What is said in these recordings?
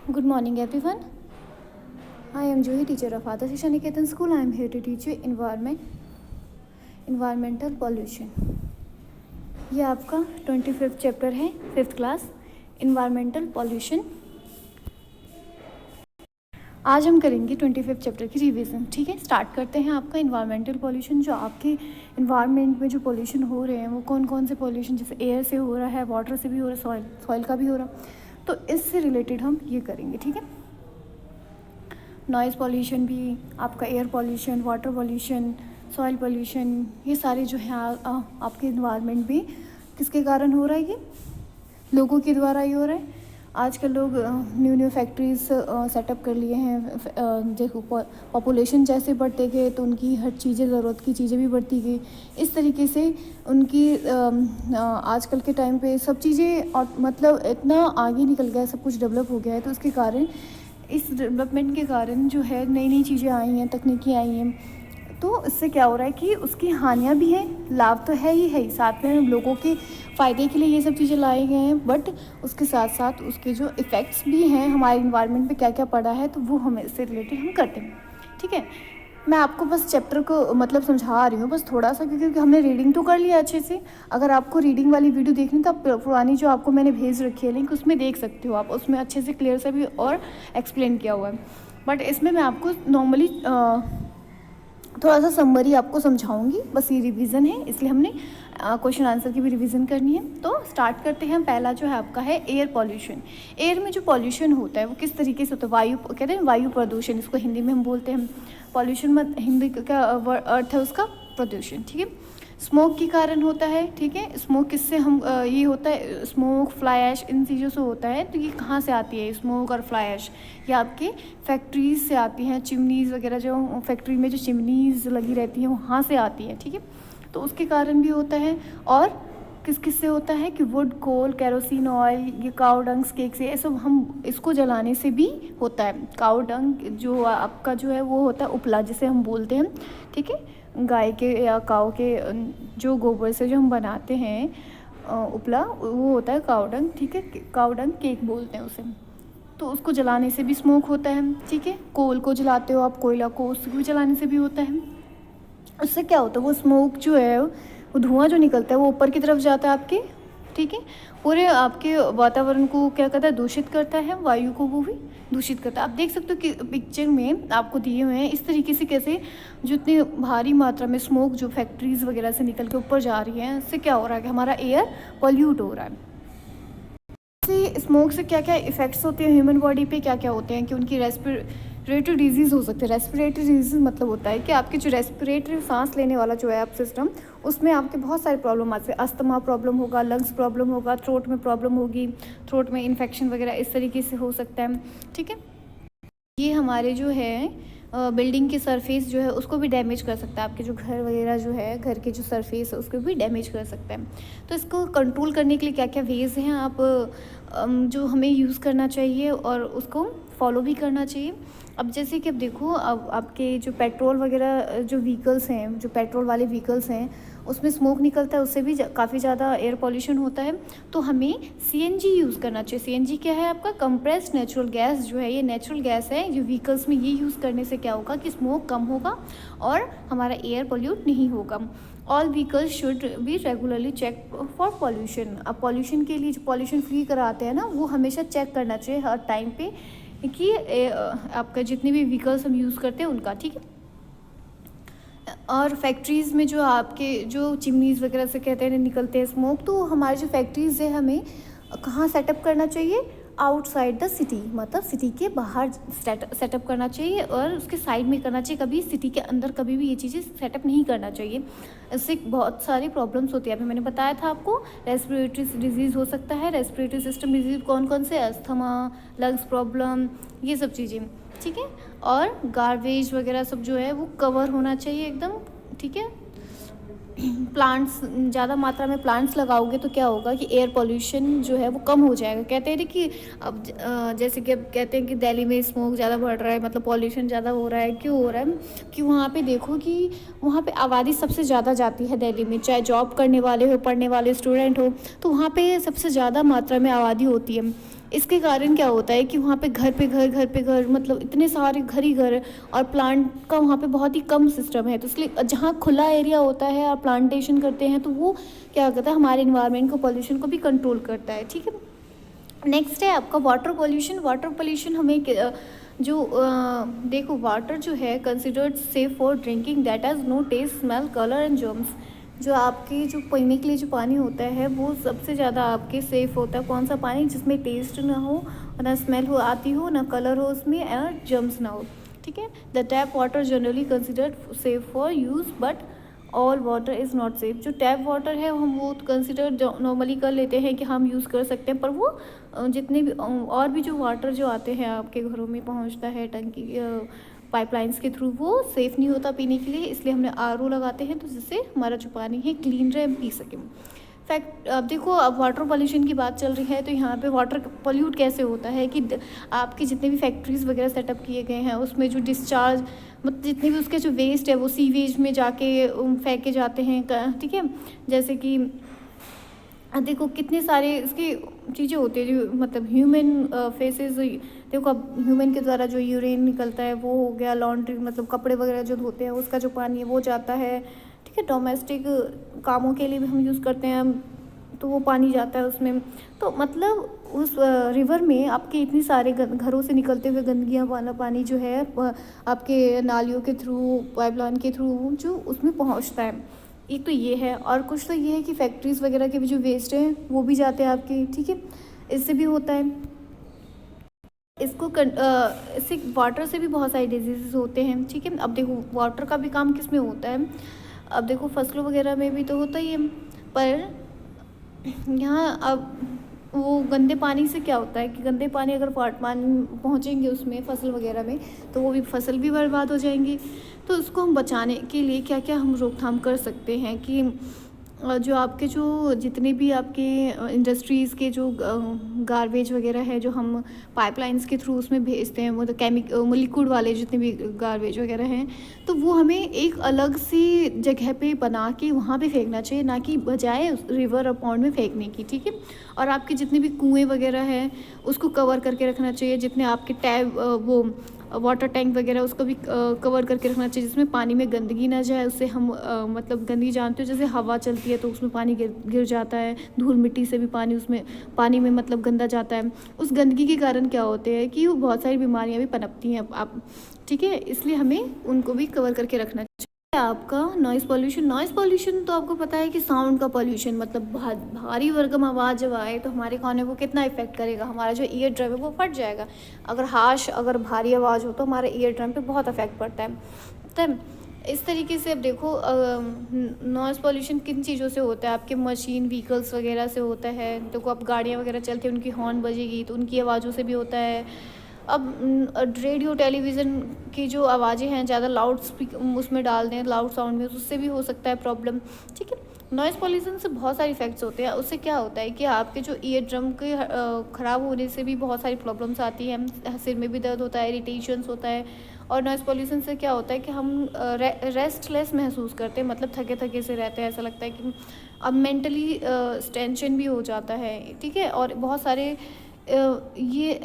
Good morning, everyone. I am Juhi, teacher of Adarsh Shiksha Niketan School. I am here to teach you environmental pollution. ये आपका 25th chapter है, 5th class, environmental pollution. आज हम करेंगे 25th chapter की revision. ठीक है, start करते हैं। आपका इन्वायरमेंटल पॉल्यूशन, जो आपके इन्वायरमेंट में जो पॉल्यूशन हो रहे हैं वो कौन कौन से पॉल्यूशन, जैसे एयर से हो रहा है, वाटर से भी हो रहा है, सॉइल का भी हो रहा है, तो इससे रिलेटेड हम ये करेंगे। ठीक है, नॉइज़ पॉल्यूशन भी, आपका air pollution, water pollution, soil pollution, ये सारे जो हैं आपके इन्वायरमेंट में किसके कारण हो रहा है? ये लोगों के द्वारा ही हो रहा है। आजकल लोग न्यू फैक्ट्रीज सेटअप कर लिए हैं। देखो, पॉपुलेशन जैसे बढ़ते गए तो उनकी हर चीज़ें, ज़रूरत की चीज़ें भी बढ़ती गई। इस तरीके से उनकी आजकल के टाइम पे सब चीज़ें मतलब इतना आगे निकल गया है, सब कुछ डेवलप हो गया है। तो उसके कारण, इस डेवलपमेंट के कारण जो है नई नई चीज़ें आई हैं, तकनीकी आई हैं। तो इससे क्या हो रहा है कि उसकी हानियाँ भी हैं, लाभ तो है ही, साथ में लोगों के फ़ायदे के लिए ये सब चीज़ें लाए गए हैं, बट उसके साथ साथ उसके जो इफ़ेक्ट्स भी हैं हमारे इन्वायरमेंट पे क्या क्या पड़ा है, तो वो हमें इससे रिलेटेड हम करते हैं। ठीक है, मैं आपको बस चैप्टर को मतलब समझा रही हूँ बस थोड़ा सा, क्योंकि हमने रीडिंग तो कर लिया अच्छे से। अगर आपको रीडिंग वाली वीडियो देखनी तो आप पुरानी जो आपको मैंने भेज रखी है लिंक, उसमें देख सकते हो आप, उसमें अच्छे से क्लियर से भी और एक्सप्लेन किया हुआ है। बट इसमें मैं आपको नॉर्मली थोड़ा सा समरी आपको समझाऊंगी, बस ये रिवीजन है, इसलिए हमने क्वेश्चन आंसर की भी रिवीजन करनी है। तो स्टार्ट करते हैं। पहला जो है आपका है एयर पॉल्यूशन। एयर में जो पॉल्यूशन होता है वो किस तरीके से होता है? वायु कहते हैं, वायु प्रदूषण, इसको हिंदी में हम बोलते हैं। पॉल्यूशन में हिंदी का अर्थ है उसका प्रदूषण। ठीक है, स्मोक के कारण होता है। ठीक है, स्मोक किससे हम ये होता है, स्मोक, फ्लाई ऐश, इन चीज़ों से होता है। तो ये कहाँ से आती है स्मोक और फ्लाई ऐश? ये आपके फैक्ट्रीज से आती हैं, चिमनीज़ वगैरह, जो फैक्ट्री में जो चिमनीज़ लगी रहती हैं वहाँ से आती है। ठीक है, तो उसके कारण भी होता है। और किस से होता है कि वुड, कोल, केरोसिन ऑयल, ये काऊ डंग, केक से, ये सब हम इसको जलाने से भी होता है। काऊ डंग जो आपका जो है वो होता है उपला, जिसे हम बोलते हैं। ठीक है, गाय के या काऊ के जो गोबर से जो हम बनाते हैं उपला, वो होता है काऊ डंग। ठीक है, काऊ डंग केक बोलते हैं उसे। तो उसको जलाने से भी स्मोक होता है। ठीक है, कोल को जलाते हो आप, कोयला को, उसको भी जलाने से भी होता है। उससे क्या होता है, वो स्मोक जो है, वो धुआं जो निकलता है वो ऊपर की तरफ जाता है आपके। ठीक है, पूरे आपके वातावरण को क्या करता है, दूषित करता है, वायु को वो भी दूषित करता है। आप देख सकते हो कि पिक्चर में आपको दिए हुए हैं इस तरीके से, कैसे जो इतनी भारी मात्रा में स्मोक जो फैक्ट्रीज़ वगैरह से निकल के ऊपर जा रही है, इससे क्या हो रहा है कि हमारा एयर पॉल्यूट हो रहा है। स्मोक से क्या क्या इफ़ेक्ट्स होते हैं ह्यूमन बॉडी पे, क्या क्या होते हैं कि उनकी रेस्पिरेटरी डिजीज़ हो सकती है। रेस्पिरेटरी डिजीज़ मतलब होता है कि आपकी जो रेस्पिरेटरी, सांस लेने वाला जो है आप सिस्टम, उसमें आपके बहुत सारे प्रॉब्लम आते हैं। अस्थमा प्रॉब्लम होगा, लंग्स प्रॉब्लम होगा, थ्रोट में प्रॉब्लम होगी, थ्रोट में इन्फेक्शन वगैरह इस तरीके से हो सकता है। ठीक है, ये हमारे जो है बिल्डिंग की सरफेस जो है उसको भी डैमेज कर सकता है। आपके जो घर वगैरह जो है, घर के जो सरफेस है उसको भी डैमेज कर सकता है। तो इसको कंट्रोल करने के लिए क्या क्या वेज़ हैं आप जो हमें यूज़ करना चाहिए और उसको फॉलो भी करना चाहिए। अब जैसे कि अब देखो, अब आपके जो पेट्रोल वगैरह जो व्हीकल्स हैं, जो पेट्रोल वाले व्हीकल्स हैं, उसमें स्मोक निकलता है, उससे भी काफ़ी ज़्यादा एयर पॉल्यूशन होता है। तो हमें सीएनजी यूज़ करना चाहिए। सीएनजी क्या है? आपका कंप्रेस्ड नेचुरल गैस जो है, ये नेचुरल गैस है जो व्हीकल्स में, ये यूज़ करने से क्या होगा कि स्मोक कम होगा और हमारा एयर पॉल्यूट नहीं होगा। All vehicles should be regularly check for pollution. अब पॉल्यूशन के लिए जो पॉल्यूशन फ्री कराते हैं ना, वो हमेशा चेक करना चाहिए हर टाइम पे कि आपका जितने भी व्हीकल्स हम यूज़ करते हैं उनका। ठीक है, और फैक्ट्रीज़ में जो आपके जो चिमनीज़ वगैरह से कहते हैं निकलते हैं स्मोक, तो हमारी जो फैक्ट्रीज़ है हमें कहाँ सेटअप करना चाहिए? आउटसाइड द सिटी, मतलब सिटी के बाहर सेटअप करना चाहिए और उसके साइड में करना चाहिए। कभी सिटी के अंदर कभी भी ये चीज़ें सेटअप नहीं करना चाहिए। इससे बहुत सारी प्रॉब्लम्स होती है। अभी मैंने बताया था आपको, रेस्पिरेटरी डिजीज़ हो सकता है। रेस्पिरेटरी सिस्टम डिजीज़ कौन कौन से? अस्थमा, लंग्स प्रॉब्लम, ये सब चीज़ें। ठीक है, और गार्बेज वगैरह सब जो है वो कवर होना चाहिए एकदम। ठीक है, प्लांट्स, ज़्यादा मात्रा में प्लांट्स लगाओगे तो क्या होगा कि एयर पॉल्यूशन जो है वो कम हो जाएगा। कहते हैं कि अब जैसे कि अब कहते हैं कि दिल्ली में स्मोक ज़्यादा बढ़ रहा है, मतलब पॉल्यूशन ज़्यादा हो रहा है। क्यों हो रहा है? कि वहाँ पे देखो कि वहाँ पे आबादी सबसे ज़्यादा जाती है दिल्ली में, चाहे जॉब करने वाले हो, पढ़ने वाले स्टूडेंट हो, तो वहाँ पे सबसे ज़्यादा मात्रा में आबादी होती है। इसके कारण क्या होता है कि वहाँ पे घर पे घर मतलब इतने सारे घर ही घर है, और प्लांट का वहाँ पे बहुत ही कम सिस्टम है। तो इसलिए जहाँ खुला एरिया होता है और प्लांटेशन करते हैं तो वो क्या करता है, हमारे इन्वायरमेंट को, पॉल्यूशन को भी कंट्रोल करता है। ठीक है, नेक्स्ट है आपका वाटर पॉल्यूशन। वाटर पॉल्यूशन हमें देखो, वाटर जो है considered safe for drinking that has no taste, smell, colour and germs. जो आपके जो पीने के लिए जो पानी होता है वो सबसे ज़्यादा आपके सेफ़ होता है। कौन सा पानी? जिसमें टेस्ट ना हो, ना स्मेल हो आती हो, ना कलर हो उसमें, और जर्म्स ना हो। ठीक है, the tap water generally considered safe for use but all water is not safe. जो टैप वाटर है हम वो कंसिडर नॉर्मली कर लेते हैं कि हम यूज़ कर सकते हैं, पर वो जितने भी और भी जो वाटर जो आते हैं आपके घरों में पहुंचता है टंकी पाइपलाइंस के थ्रू, वो सेफ़ नहीं होता पीने के लिए। इसलिए हमने आरओ लगाते हैं तो जिससे हमारा जो पानी है क्लीन रहे, हम पी सकें। फैक्ट, अब देखो, अब वाटर पॉल्यूशन की बात चल रही है तो यहाँ पे वाटर पॉल्यूट कैसे होता है कि आपके जितने भी फैक्ट्रीज़ वगैरह सेटअप किए गए हैं उसमें जो डिस्चार्ज, मतलब जितने भी उसके जो वेस्ट है वो सीवेज में जाके फेंके जाते हैं। ठीक है, जैसे कि देखो कितने सारे इसकी चीज़ें होती है जो मतलब ह्यूमन फेसेस। देखो, अब ह्यूमन के द्वारा जो यूरिन निकलता है वो हो गया, लॉन्ड्री मतलब कपड़े वगैरह जो धोते हैं उसका जो पानी है वो जाता है। ठीक है, डोमेस्टिक कामों के लिए भी हम यूज़ करते हैं तो वो पानी जाता है उसमें। तो मतलब उस रिवर में आपके इतनी सारे घरों से निकलते हुए गंदगियाँ वाला पानी जो है आपके नालियों के थ्रू, पाइपलाइन के थ्रू जो उसमें पहुंचता है। एक तो ये है, और कुछ तो ये है कि फैक्ट्रीज़ वगैरह के भी जो वेस्ट हैं वो भी जाते हैं आपके। ठीक है, इससे भी होता है। इससे वाटर से भी बहुत सारे डिजीज़ होते हैं। ठीक है, अब देखो वाटर का भी काम किस में होता है। अब देखो फसलों वगैरह में भी तो होता ही है, पर यहाँ अब वो गंदे पानी से क्या होता है कि गंदे पानी अगर पानी पहुँचेंगे उसमें फसल वगैरह में तो वो भी फसल भी बर्बाद हो जाएंगी। तो उसको हम बचाने के लिए क्या क्या हम रोकथाम कर सकते हैं कि जो आपके जो जितने भी आपके इंडस्ट्रीज़ के जो गार्बेज वगैरह है जो हम पाइपलाइंस के थ्रू उसमें भेजते हैं, मतलब लिक्विड वाले जितने भी गार्बेज वगैरह हैं, तो वो हमें एक अलग सी जगह पे बना के वहाँ पे फेंकना चाहिए, ना कि बजाय रिवर और पॉन्ड में फेंकने की। ठीक है, और आपके जितने भी कुएँ वगैरह हैं उसको कवर करके रखना चाहिए। जितने आपके टैब वो वाटर टैंक वगैरह उसको भी कवर करके रखना चाहिए, जिसमें पानी में गंदगी ना जाए। उससे हम मतलब गंदगी जानते हो, जैसे हवा चलती है तो उसमें पानी गिर जाता है, धूल मिट्टी से भी पानी में मतलब गंदा जाता है। उस गंदगी के कारण क्या होते हैं कि वो बहुत सारी बीमारियां भी पनपती हैं आप। ठीक है, इसलिए हमें उनको भी कवर करके रखना चाहिए। आपका नॉइज़ पॉल्यूशन तो आपको पता है कि साउंड का पॉल्यूशन, मतलब भारी भरकम आवाज़ जब आए तो हमारे कानों को कितना इफेक्ट करेगा, हमारा जो ईयर ड्रम है वो फट जाएगा। अगर भारी आवाज़ हो तो हमारे ईयर ड्रम पे बहुत इफेक्ट पड़ता है। तो इस तरीके से अब देखो नॉइज़ पॉल्यूशन किन चीज़ों से होता है, आपके मशीन व्हीकल्स वगैरह से होता है। देखो अब गाड़ियाँ वगैरह चलती हैं, उनकी हॉर्न बजेगी तो उनकी आवाज़ों से भी होता है। अब रेडियो टेलीविज़न की जो आवाज़ें हैं ज़्यादा लाउड उसमें डाल दें, लाउड साउंड में, उससे भी हो सकता है प्रॉब्लम। ठीक है, नॉइज़ पॉल्यूशन से बहुत सारे इफ़ेक्ट्स होते हैं। उससे क्या होता है कि आपके जो ईयर ड्रम के ख़राब होने से भी बहुत सारी प्रॉब्लम्स आती हैं, सिर में भी दर्द होता है, इरिटेशंस होता है। और नॉइज़ पॉल्यूशन से क्या होता है कि हम रेस्टलेस महसूस करते हैं, मतलब थके थके से रहते हैं, ऐसा लगता है कि अब मेंटली टेंशन भी हो जाता है। ठीक है, और बहुत सारे ये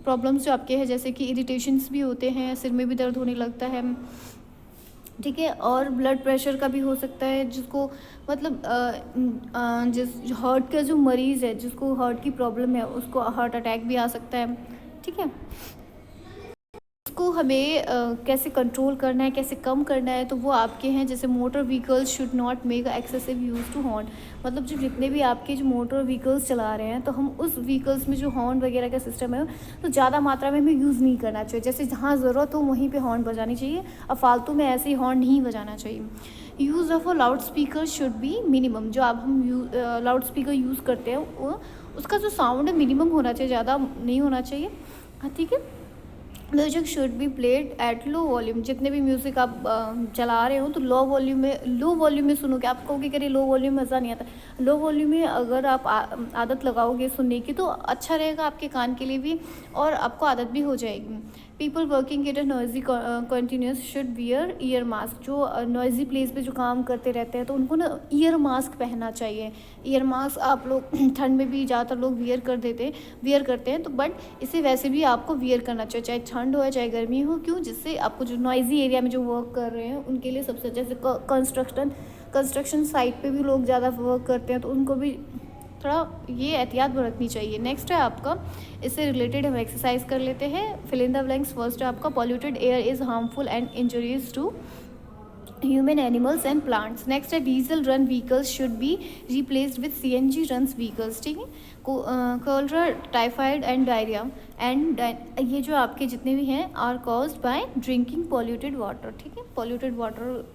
प्रॉब्लम्स जो आपके हैं जैसे कि इरिटेशंस भी होते हैं, सिर में भी दर्द होने लगता है। ठीक है, और ब्लड प्रेशर का भी हो सकता है, जिसको मतलब जिस हार्ट का जो मरीज़ है जिसको हार्ट की प्रॉब्लम है उसको हार्ट अटैक भी आ सकता है। ठीक है, उसको हमें कैसे कंट्रोल करना है, कैसे कम करना है, तो वो आपके हैं। जैसे motor vehicles should not make excessive use to horn, मतलब जो जितने भी आपके जो मोटर व्हीकल्स चला रहे हैं तो हम उस व्हीकल्स में जो हॉर्न वगैरह का सिस्टम है तो ज़्यादा मात्रा में हमें यूज़ नहीं करना चाहिए। जैसे जहाँ ज़रूरत हो वहीं पे हॉर्न बजानी चाहिए, और फालतू में ऐसे ही हॉर्न नहीं बजाना चाहिए। Use of a loud speaker should be minimum, जो अब हम लाउड स्पीकर यूज़ करते हैं वो उसका जो साउंड है मिनिमम होना चाहिए, ज़्यादा नहीं होना चाहिए। हाँ, ठीक है, music should be played at low volume, जितने भी म्यूज़िक आप चला रहे हो तो लो वॉल्यूम में सुनो। कि आप कहोगे कि लो वॉल्यूम मज़ा नहीं आता, लो वॉल्यूम में अगर आप आदत लगाओगे सुनने की तो अच्छा रहेगा आपके कान के लिए भी, और आपको आदत भी हो जाएगी। People working at a noisy continuous should wear year mask. जो नॉइजी प्लेस पे जो काम करते रहते हैं तो उनको ना ईयर मास्क पहनना चाहिए। ईयर मास्क आप लोग ठंड में भी ज़्यादातर लोग वियर करते हैं तो बट इसे वैसे भी आपको वियर करना चाहिए, चाहे ठंड हो या चाहे गर्मी हो। क्यों? जिससे आपको जो नॉइजी एरिया में जो वर्क कर रहे हैं उनके लिए सबसे, जैसे कंस्ट्रक्शन साइट पे भी लोग ज़्यादा वर्क करते हैं तो उनको भी थोड़ा ये एहतियात बरतनी चाहिए। नेक्स्ट है आपका, इससे रिलेटेड हम एक्सरसाइज कर लेते हैं। Fill in the blanks. First है आपका, polluted air is harmful and injurious to human, animals and plants. Next है, diesel run vehicles should be replaced with CNG run vehicles. ठीक है। Cholera, typhoid and diarrhoea and ये जो आपके जितने भी हैं are caused by drinking polluted water. ठीक है। पॉल्यूटेड वाटर,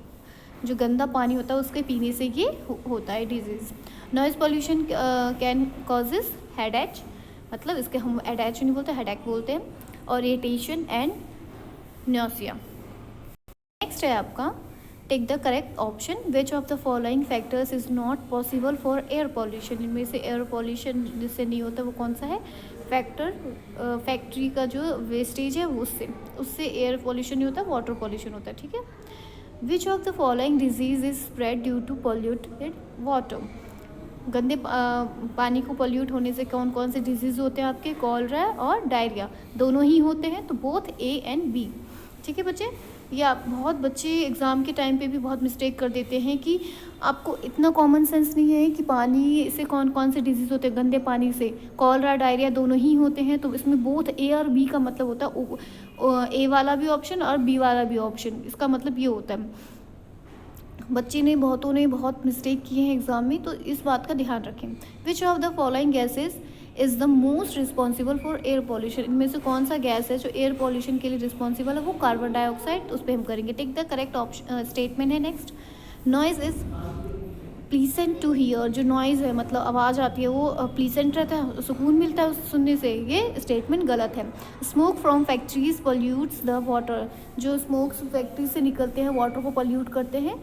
जो गंदा पानी होता है उसके पीने से ये होता है disease. Noise pollution can causes headache, मतलब इसके हम हेडेक नहीं बोलते, हेडेक बोलते हैं, और इरिटेशन एंड न्योसिया। नेक्स्ट है आपका, take the correct option. Which of the following factors is not possible for air pollution. इनमें से एयर पॉल्यूशन जिससे नहीं होता वो कौन सा है फैक्टर? फैक्ट्री का जो वेस्टेज है उससे एयर पॉल्यूशन नहीं होता, वाटर पॉल्यूशन होता है। ठीक है। Which of the following disease is spread due to polluted water. गंदे पानी को पॉल्यूट होने से कौन कौन से डिजीज़ होते हैं आपके? कॉलरा और डायरिया, दोनों ही होते हैं, तो बोथ A एंड B। ठीक है बच्चे। या बहुत बच्चे एग्ज़ाम के टाइम पे भी बहुत मिस्टेक कर देते हैं कि आपको इतना कॉमन सेंस नहीं है कि पानी से कौन कौन से डिजीज़ होते हैं। गंदे पानी से कॉलरा, डायरिया दोनों ही होते हैं, तो इसमें बोथ A और B का मतलब होता है A वाला भी ऑप्शन और B वाला भी ऑप्शन। इसका मतलब ये होता है। बहुतों ने बहुत मिस्टेक किए हैं एग्ज़ाम में, तो इस बात का ध्यान रखें। विच of the following gases is the most responsible for air pollution. इनमें से कौन सा गैस है जो एयर पॉल्यूशन के लिए रिस्पॉन्सिबल है? वो कार्बन डाइऑक्साइड। तो उस पर हम करेंगे take the correct option statement है। Next, noise is pleasant to hear. जो नॉइज़ है मतलब आवाज़ आती है वो प्लीसेंट रहता है, सुकून मिलता है उस सुनने से। ये स्टेटमेंट गलत है। Smoke from factories pollutes the water. जो स्मोक फैक्ट्री से निकलते हैं वाटर को पॉल्यूट करते हैं,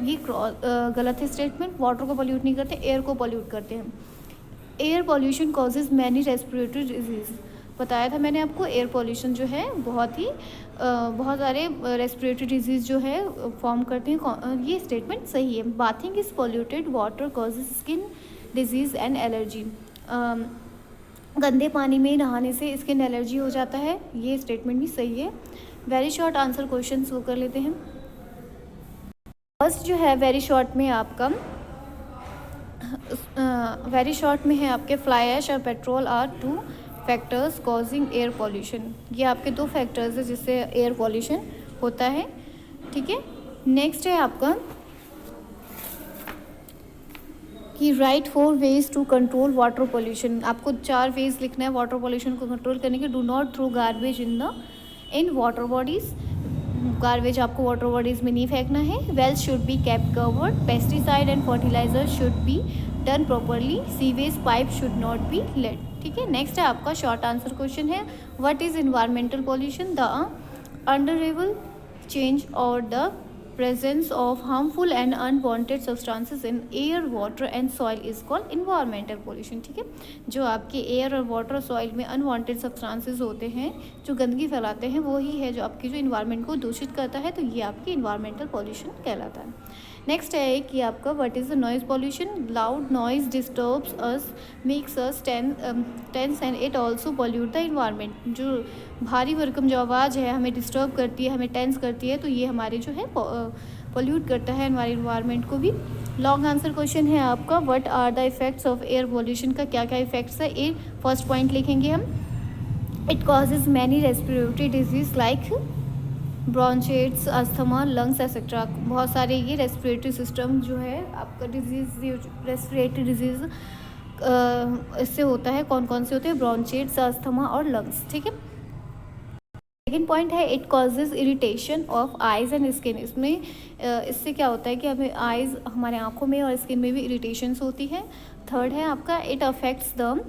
ये गलत है स्टेटमेंट। वाटर को पॉल्यूट नहीं करते, एयर को पॉल्यूट करते हैं। Air pollution causes many respiratory disease. बताया था मैंने आपको, एयर पॉल्यूशन जो है बहुत सारे रेस्पिरेटरी डिजीज़ जो है फॉर्म करते हैं। ये स्टेटमेंट सही है। Bathing is polluted water causes skin disease and allergy. गंदे पानी में नहाने से स्किन एलर्जी हो जाता है, ये स्टेटमेंट भी सही है। वेरी शॉर्ट आंसर क्वेश्चन वो कर लेते हैं। फर्स्ट जो है वेरी शॉर्ट में आपका आपके फ्लाई ऐश और petrol are 2 factors causing air pollution. ये आपके 2 फैक्टर्स है जिससे एयर पॉल्यूशन होता है। ठीक है। नेक्स्ट है आपका कि right 4 ways to control water pollution. आपको 4 वेज लिखना है वाटर पॉल्यूशन को कंट्रोल करने के। Do not throw garbage in water bodies. Garbage आपको वाटर बॉडीज़ में नहीं फेंकना है। Wells should be kept covered. Pesticide and fertilizer should be done properly. Sewage pipe should not be let. ठीक है। नेक्स्ट है आपका शॉर्ट आंसर क्वेश्चन है, what is environmental pollution? The undesirable change और the presence of harmful and unwanted substances in air, water and soil is called environmental pollution। ठीक है। जो आपके एयर और वाटर और सॉइल में अनवांटेड सब्सटेंसेस होते हैं जो गंदगी फैलाते हैं वही है जो आपकी जो इन्वायरमेंट को दूषित करता है, तो ये आपकी इन्वायरमेंटल पॉल्यूशन कहलाता है। नेक्स्ट है कि आपका what is the noise pollution? Loud noise disturbs us, makes us tense and it also pollute the environment. जो भारी भरकम जो आवाज़ है हमें डिस्टर्ब करती है, हमें टेंस करती है, तो ये हमारे जो है पॉल्यूट करता है हमारे इन्वायरमेंट को भी। लॉन्ग आंसर क्वेश्चन है आपका, what are the effects of air pollution का क्या क्या इफेक्ट्स है? ए फर्स्ट पॉइंट लिखेंगे हम, it causes many respiratory diseases like bronchitis, asthma, lungs etcetera. बहुत सारे ये रेस्पिरेटरी सिस्टम जो है आपका रेस्पिरेटरी डिजीज़ इससे होता है। कौन कौन से होते हैं? ब्रॉन्चिटिस, अस्थमा और लंग्स। ठीक है। सेकेंड पॉइंट है, it causes irritation of eyes and skin. इससे क्या होता है कि हमें आइज़, हमारे आँखों में और स्किन में भी इरिटेशंस होती है। थर्ड है आपका, it affects the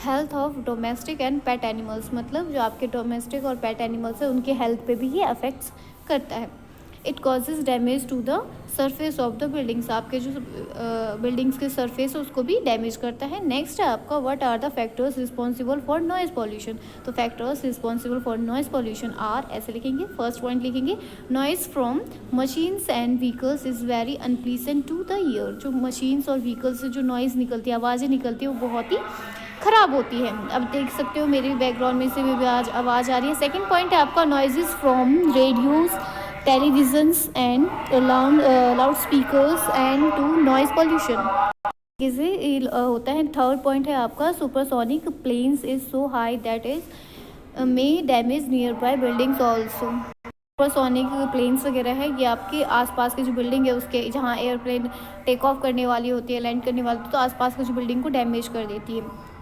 health of domestic and pet animals. मतलब जो आपके डोमेस्टिक और पेट एनिमल्स है उनके हेल्थ पे भी ये अफेक्ट्स करता है। It causes damage to the surface of the buildings, आपके जो बिल्डिंग्स के सरफेस है उसको भी डैमेज करता है। नेक्स्ट है आपका what are the factors responsible for noise pollution. तो factors responsible for noise pollution are, ऐसे लिखेंगे, फर्स्ट पॉइंट लिखेंगे noise from machines and vehicles is very unpleasant to the ear. जो मशीन्स और व्हीकल्स से जो नॉइज़ निकलती है, आवाज़ें निकलती है, वो बहुत ही ख़राब होती है। अब देख सकते हो मेरे बैकग्राउंड में से भी आवाज़ आ रही है। सेकेंड पॉइंट है आपका noise from radios, televisions and loud speakers and to noise pollution जैसे होता है। थर्ड पॉइंट है आपका supersonic planes is so high that is may damage near by buildings also. Supersonic planes वगैरह है, ये आपके आसपास की जो बिल्डिंग है उसके, जहाँ एयरप्लेन टेक ऑफ करने वाली होती है, लैंड करने वाली, तो आसपास की जो बिल्डिंग को डैमेज कर देती है।